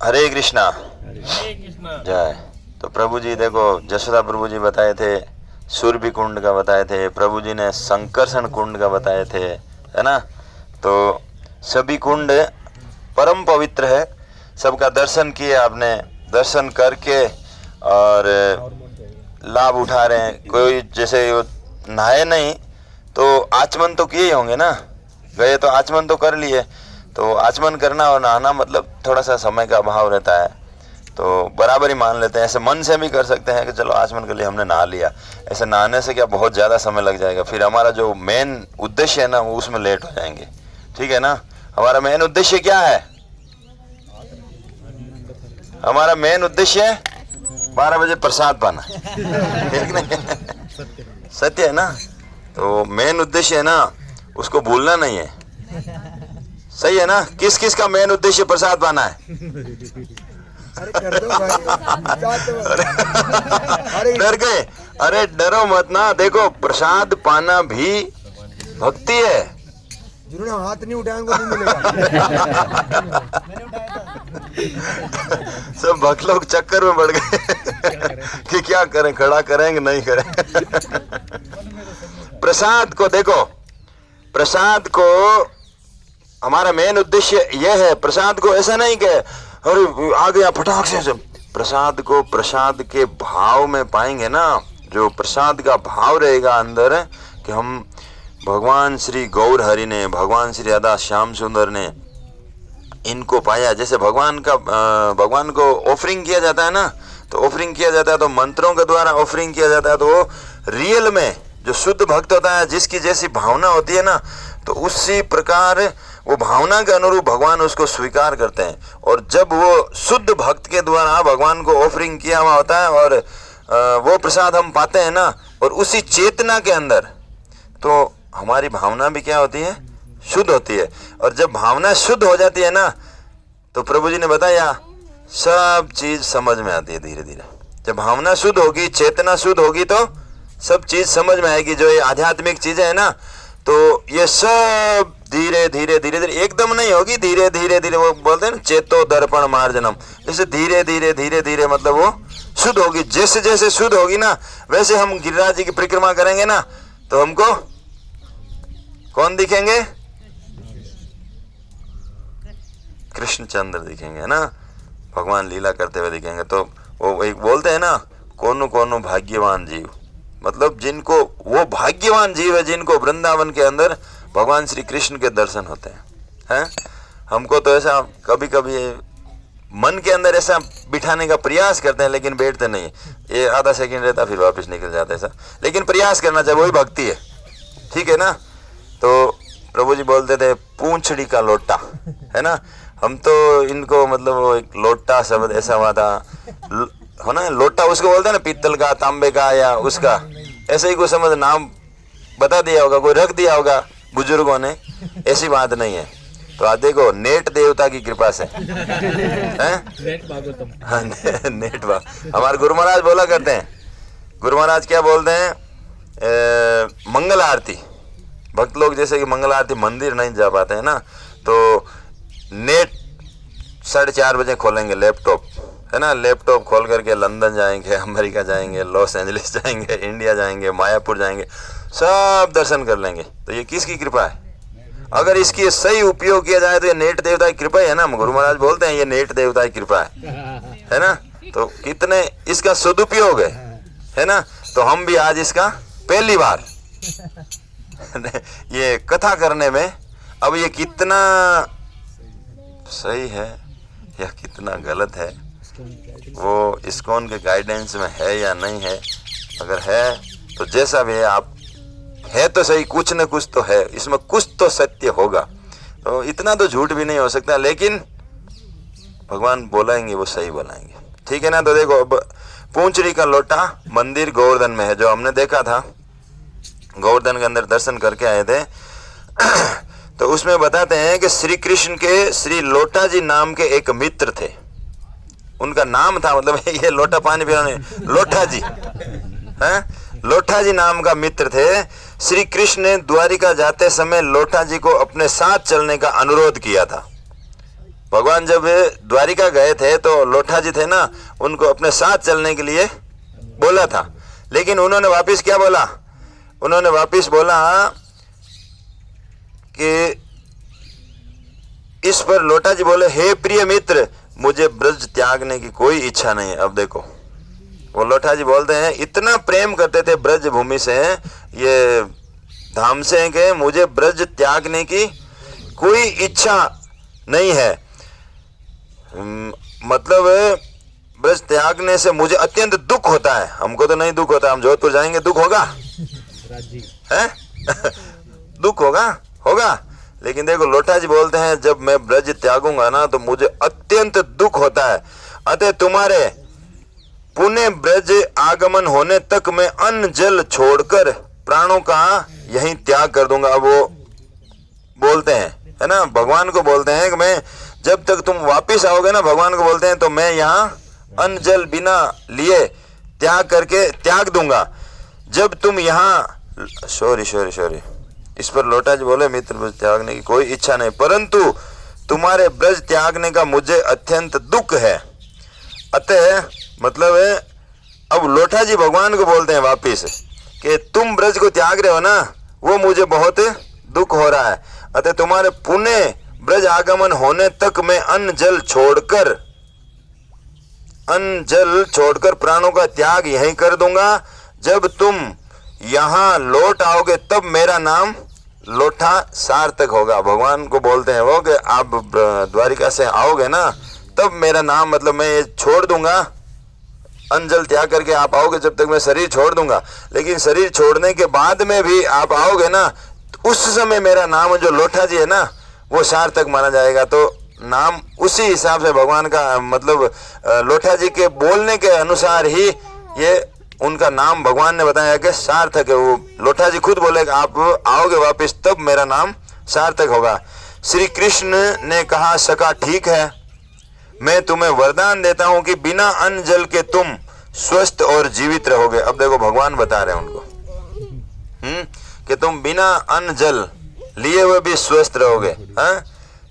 हरे कृष्णा जय। तो प्रभु जी देखो, जसोदा प्रभु जी बताए थे सूर्य कुंड का बताए थे, प्रभु जी ने संकर्षण कुंड का बताए थे, है ना। तो सभी कुंड परम पवित्र है, सबका दर्शन किए आपने, दर्शन करके और लाभ उठा रहे हैं। कोई जैसे नहाए नहीं तो आचमन तो किए ही होंगे ना, गए तो आचमन तो कर लिए। तो आचमन करना और नहाना मतलब थोड़ा सा समय का अभाव रहता है, तो बराबर ही मान लेते हैं। ऐसे मन से भी कर सकते हैं कि चलो आचमन के लिए हमने नहा लिया। ऐसे नहाने से क्या बहुत ज़्यादा समय लग जाएगा, फिर हमारा जो मेन उद्देश्य है ना वो उसमें लेट हो जाएंगे। ठीक है ना। हमारा मेन उद्देश्य क्या है? हमारा मेन उद्देश्य है 12 बजे प्रसाद पाना, ठीक नहीं? सत्य है ना। तो मेन उद्देश्य है ना, उसको भूलना नहीं है। सही है ना। किस किस का मेन उद्देश्य प्रसाद पाना है? डर गए? अरे डरो मत ना, देखो प्रसाद पाना भी भक्ति है। जिन्होंने हाथ नहीं उठाया उनको नहीं मिलेगा। सब भक्त लोग चक्कर में पड़ गए कि क्या करें, खड़ा करेंगे नहीं करें। प्रसाद को देखो, प्रसाद को हमारा मेन उद्देश्य यह है। प्रसाद को ऐसा नहीं कि अरे आ गया फटाक से, प्रसाद को प्रसाद के भाव में पाएंगे ना। जो प्रसाद का भाव रहेगा अंदर कि हम भगवान श्री गौर हरि ने, भगवान श्री राधा श्याम सुंदर ने इनको पाया। जैसे भगवान को ऑफरिंग किया जाता है ना, तो ऑफरिंग किया जाता है तो मंत्रों के द्वारा ऑफरिंग किया जाता है। तो वो रियल में जो शुद्ध भक्त होता है, जिसकी जैसी भावना होती है ना, तो उसी प्रकार वो भावना के अनुरूप भगवान उसको स्वीकार करते हैं। और जब वो शुद्ध भक्त के द्वारा भगवान को ऑफरिंग किया हुआ होता है और वो प्रसाद हम पाते हैं ना, और उसी चेतना के अंदर तो हमारी भावना भी क्या होती है? शुद्ध होती है। और जब भावना शुद्ध हो जाती है ना, तो प्रभु जी ने बताया सब चीज समझ में आती है धीरे धीरे। जब भावना शुद्ध होगी, चेतना शुद्ध होगी, तो सब चीज समझ में आएगी। जो ये आध्यात्मिक चीजें है ना, तो ये सब धीरे धीरे धीरे धीरे, एकदम नहीं होगी, धीरे धीरे धीरे। वो बोलते हैं ना चेतो दर्पण मार्जनम, जैसे धीरे धीरे धीरे धीरे मतलब वो शुद्ध होगी। जैसे जैसे शुद्ध होगी ना, वैसे हम गिरिराज जी की परिक्रमा करेंगे ना, तो हमको कौन दिखेंगे? कृष्णचंद्र दिखेंगे, है ना। भगवान लीला करते हुए दिखेंगे। तो वो एक बोलते हैं ना, कोनो कोनो भाग्यवान जीव, मतलब जिनको, वो भाग्यवान जीव है जिनको वृंदावन के अंदर भगवान श्री कृष्ण के दर्शन होते हैं। हमको तो ऐसा कभी कभी मन के अंदर ऐसा बिठाने का प्रयास करते हैं, लेकिन बैठते नहीं। ये आधा सेकंड रहता फिर वापस निकल जाता है ऐसा, लेकिन प्रयास करना चाहिए, वही भक्ति है। ठीक है ना। तो प्रभु जी बोलते थे पूंछड़ी का लोटा, है ना। हम तो इनको मतलब वो एक लोटा शब्द ऐसा हुआ था, है ना। लोटा उसको बोलते हैं ना, पीतल का, तांबे का या उसका, ऐसे ही कोई समझ नाम बता दिया होगा, कोई रख दिया होगा बुजुर्गों ने, ऐसी बात नहीं है। तो आज देखो नेट देवता की कृपा से नेट बाग। हमारे गुरु महाराज बोला करते हैं, गुरु महाराज क्या बोलते हैं, मंगल आरती। भक्त लोग जैसे कि मंगल आरती मंदिर नहीं जा पाते हैं ना, तो नेट 4:30 बजे खोलेंगे लैपटॉप, है ना। लैपटॉप खोल करके लंदन जाएंगे, अमेरिका जाएंगे, लॉस एंजलिस जाएंगे, इंडिया जाएंगे, मायापुर जाएंगे, सब दर्शन कर लेंगे। तो ये किसकी कृपा है? अगर इसकी सही उपयोग किया जाए तो ये नेट देवता की कृपा है ना। गुरु महाराज बोलते हैं ये नेट देवता की कृपा है ना। तो कितने इसका सदुपयोग है ना। तो हम भी आज इसका पहली बार ये कथा करने में, अब ये कितना सही है या कितना गलत है वो इस्कॉन के गाइडेंस में है या नहीं है। अगर है तो जैसा भी है, आप है तो सही, कुछ न कुछ तो है इसमें, कुछ तो सत्य होगा। तो इतना तो झूठ भी नहीं हो सकता, लेकिन भगवान बोलाएंगे वो सही बोलाएंगे। ठीक है ना। तो देखो अब पूंछड़ी का लोटा मंदिर गोवर्धन में है, जो हमने देखा था, गोवर्धन के अंदर दर्शन करके आए थे। तो उसमें बताते हैं कि श्री कृष्ण के श्री लोटा जी नाम के एक मित्र थे, उनका नाम था, मतलब ये लोटा पानी पिलाने लोटा जी, हैं, लोटा जी नाम का मित्र थे। श्री कृष्ण ने द्वारिका जाते समय लोटा जी को अपने साथ चलने का अनुरोध किया था। भगवान जब द्वारिका गए थे तो लोटा जी थे ना, उनको अपने साथ चलने के लिए बोला था, लेकिन उन्होंने वापस क्या बोला? उन्होंने वापस बोला कि इस पर लोटा जी बोले, हे प्रिय मित्र, मुझे ब्रज त्यागने की कोई इच्छा नहीं है। अब देखो, वो लोटा जी बोलते हैं इतना प्रेम करते थे ब्रज भूमि से, ये धाम से, कि मुझे ब्रज त्यागने की कोई इच्छा नहीं है। मतलब ब्रज त्यागने से मुझे अत्यंत दुख होता है। हमको तो नहीं दुख होता, हम जोधपुर जाएंगे, दुख होगा है? दुख होगा। लेकिन देखो लोटा जी बोलते हैं जब मैं ब्रज त्यागूंगा ना तो मुझे अत्यंत दुख होता है। अतः तुम्हारे पुण्य ब्रज आगमन होने तक मैं अन्न जल छोड़कर प्राणों का यहीं त्याग कर दूंगा। अब वो बोलते हैं, है ना, भगवान को बोलते हैं कि मैं जब तक तुम वापिस आओगे ना, भगवान को बोलते हैं, तो मैं यहाँ अन्न जल बिना लिए त्याग दूंगा। जब तुम यहाँ सॉरी इस पर लोटा जी बोले, मित्र, ब्रज त्यागने की कोई इच्छा नहीं, परंतु तुम्हारे ब्रज त्यागने का मुझे अत्यंत दुख है। अतः मतलब है, अब लोटा जी भगवान को बोलते हैं वापिस कि तुम ब्रज को त्याग रहे हो ना, वो मुझे बहुत दुख हो रहा है। अतः तुम्हारे पुण्य ब्रज आगमन होने तक मैं अन्न जल छोड़कर प्राणों का त्याग यहीं कर दूंगा। जब तुम यहाँ लौट आओगे तब मेरा नाम लोटा सार्थक होगा। भगवान को बोलते हैं वो कि आप द्वारिका से आओगे ना तब मेरा नाम, मतलब मैं ये छोड़ दूंगा, अन्न जल त्याग करके आप आओगे, जब तक मैं शरीर छोड़ दूंगा, लेकिन शरीर छोड़ने के बाद में भी आप आओगे ना, उस समय मेरा नाम जो लोटा जी है ना वो सार्थक माना जाएगा। तो नाम उसी हिसाब से भगवान का, मतलब लोटा जी के बोलने के अनुसार ही ये उनका नाम भगवान ने बताया कि सार्थक है। वो लोटा जी खुद बोले कि आप आओगे वापस तब मेरा नाम सार्थक होगा। श्री कृष्ण ने कहा, सखा ठीक है, मैं तुम्हें वरदान देता हूं कि बिना अन्न जल के तुम स्वस्थ और जीवित रहोगे। अब देखो भगवान बता रहे हैं उनको कि तुम बिना अन्न जल लिए हुए भी स्वस्थ रहोगे। हाँ,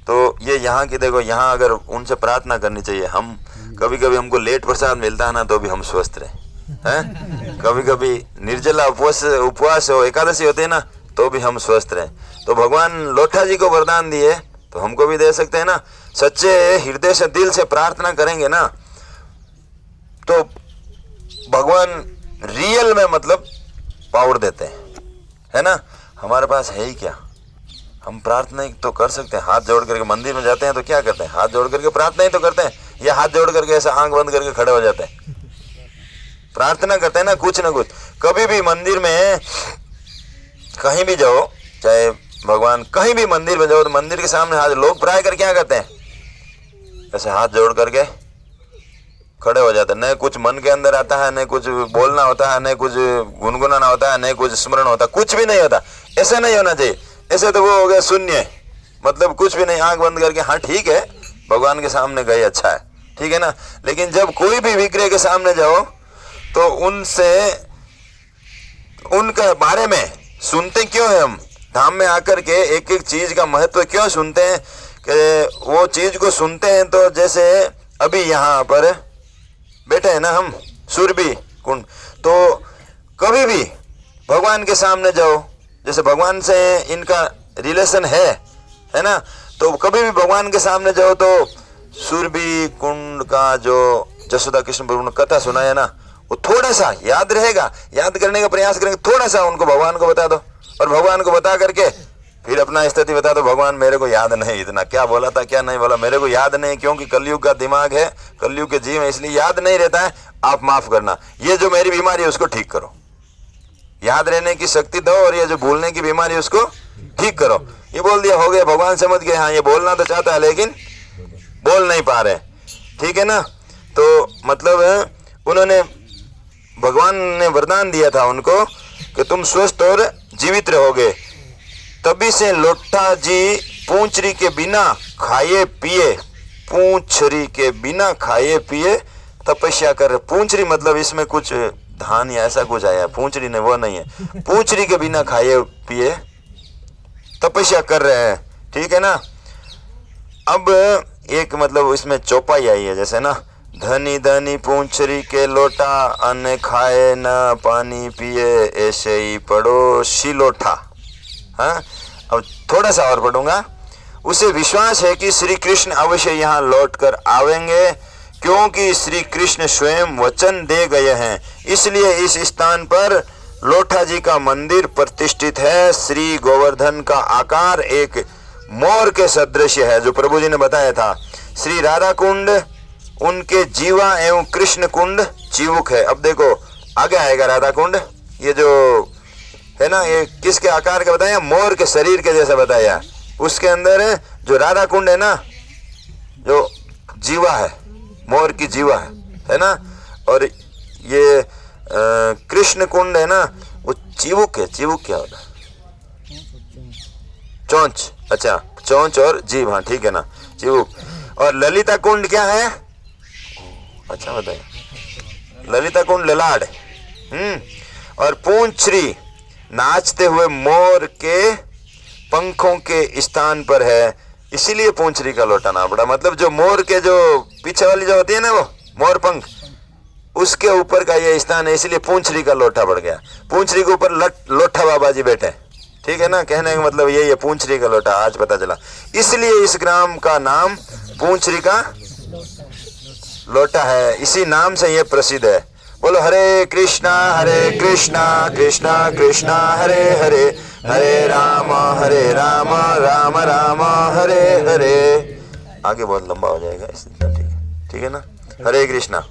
तो ये यहाँ की देखो, यहाँ अगर उनसे प्रार्थना करनी चाहिए। हम कभी कभी हमको लेट प्रसाद मिलता है ना तो भी हम स्वस्थ रहे हैं, कभी कभी निर्जला उपवास हो, एकादशी होती है ना तो भी हम स्वस्थ रहे। तो भगवान लोटा जी को वरदान दिए तो हमको भी दे सकते हैं ना। सच्चे हृदय से, दिल से प्रार्थना करेंगे ना तो भगवान रियल में मतलब पावर देते हैं, है ना। हमारे पास है ही क्या, हम प्रार्थना तो कर सकते हैं। हाथ जोड़ करके मंदिर में जाते हैं तो क्या करते हैं, हाथ जोड़ करके प्रार्थना ही तो करते हैं, या हाथ जोड़ करके ऐसा आंख बंद करके खड़े हो जाते हैं, प्रार्थना करते हैं ना कुछ ना कुछ। कभी भी मंदिर में कहीं भी जाओ, चाहे भगवान कहीं भी मंदिर में जाओ तो मंदिर के सामने हाथ, लोग प्राय कर क्या करते हैं, ऐसे हाथ जोड़ करके खड़े हो जाते हैं। न कुछ मन के अंदर आता है, न कुछ बोलना होता है, न कुछ गुनगुनाना होता है, न कुछ स्मरण होता है, कुछ भी नहीं होता। ऐसा नहीं होना चाहिए। ऐसे तो वो हो गया शून्य, मतलब कुछ भी नहीं, आंख बंद करके हाँ ठीक है भगवान के सामने गए, अच्छा है, ठीक है ना। लेकिन जब कोई भी विग्रह के सामने जाओ तो उनसे, उनके बारे में सुनते क्यों है हम, धाम में आकर के एक एक चीज का महत्व क्यों सुनते हैं, कि वो चीज को सुनते हैं तो जैसे अभी यहाँ पर बैठे हैं ना हम सुरभि कुंड, तो कभी भी भगवान के सामने जाओ, जैसे भगवान से इनका रिलेशन है ना, तो कभी भी भगवान के सामने जाओ तो सुरभि कुंड का जो जसोदा कृष्ण प्रभु ने कथा सुनाया है ना, वो थोड़ा सा याद रहेगा, याद करने का प्रयास करेंगे, थोड़ा सा उनको भगवान को बता दो, और भगवान को बता करके फिर अपना स्थिति बता दो, भगवान मेरे को याद नहीं, इतना क्या बोला था क्या नहीं बोला मेरे को याद नहीं, क्योंकि कलयुग का दिमाग है, कलयुग के जीव है, इसलिए याद नहीं रहता है। आप माफ करना, ये जो मेरी बीमारी है उसको ठीक करो, याद रहने की शक्ति दो, और ये जो भूलने की बीमारी है उसको ठीक करो। ये बोल दिया, हो गया, भगवान समझ गए, हाँ ये बोलना तो चाहता है लेकिन बोल नहीं पा रहे, ठीक है ना। तो मतलब उन्होंने, भगवान ने वरदान दिया था उनको कि तुम स्वस्थ और जीवित रहोगे। तभी से लोटा जी पूंछरी के बिना खाए पिए, पूंछरी के बिना खाए पिए तपस्या कर रहे। पूंछरी मतलब इसमें कुछ धान या ऐसा कुछ आया, पूंछड़ी ने वो नहीं है। पूंछड़ी के बिना खाए पिए तपस्या कर रहे हैं, ठीक है ना। अब एक मतलब इसमें चौपाई आई है, जैसे ना धनी धनी पूंछड़ी के लोटा, अन्न खाए न पानी पिए, ऐसे ही पड़ो सिलोठा। हाँ, अब थोड़ा सा और पढ़ूंगा। उसे विश्वास है कि श्री कृष्ण अवश्य यहाँ लौट कर आवेंगे, क्योंकि श्री कृष्ण स्वयं वचन दे गए हैं, इसलिए इस स्थान पर लोठा जी का मंदिर प्रतिष्ठित है। श्री गोवर्धन का आकार एक मोर के सदृश है, जो प्रभु जी ने बताया था। श्री राधा कुंड उनके जीवा एवं कृष्ण कुंड जीवुक है। अब देखो आगे आएगा राधा कुंड, ये जो है ना, ये किसके आकार का बताया, मोर के शरीर के जैसा बताया। उसके अंदर जो राधा कुंड है ना, जो जीवा है, मोर की जीवा है ना, और ये कृष्ण कुंड है ना, वो चिवुक है। चिवुक क्या होता है, चोंच, अच्छा चोंच और जीव, हाँ ठीक है ना, चिवुक। और ललिता कुंड क्या है, अच्छा बताइए, ललिता कुंड ललाड। और पूंछड़ी नाचते हुए मोर के पंखों के स्थान पर है, इसीलिए पूंछड़ी का लोटा नाम पड़ा। मतलब जो मोर के जो पीछे वाली जो होती है ना, वो मोर पंख, उसके ऊपर का ये स्थान है, इसलिए पूंछड़ी का लोटा पड़ गया। पूंछड़ी के ऊपर लोठा बाबा जी बैठे, ठीक है ना। कहने का मतलब यही है, पूंछड़ी का लोटा, आज पता चला। इसलिए इस ग्राम का नाम पूंछड़ी का लोटा है, इसी नाम से ये प्रसिद्ध है। बोलो हरे कृष्णा कृष्णा कृष्णा हरे हरे, हरे राम राम राम हरे हरे। आगे बहुत लंबा हो जाएगा, इसलिए ठीक है ना। हरे कृष्णा।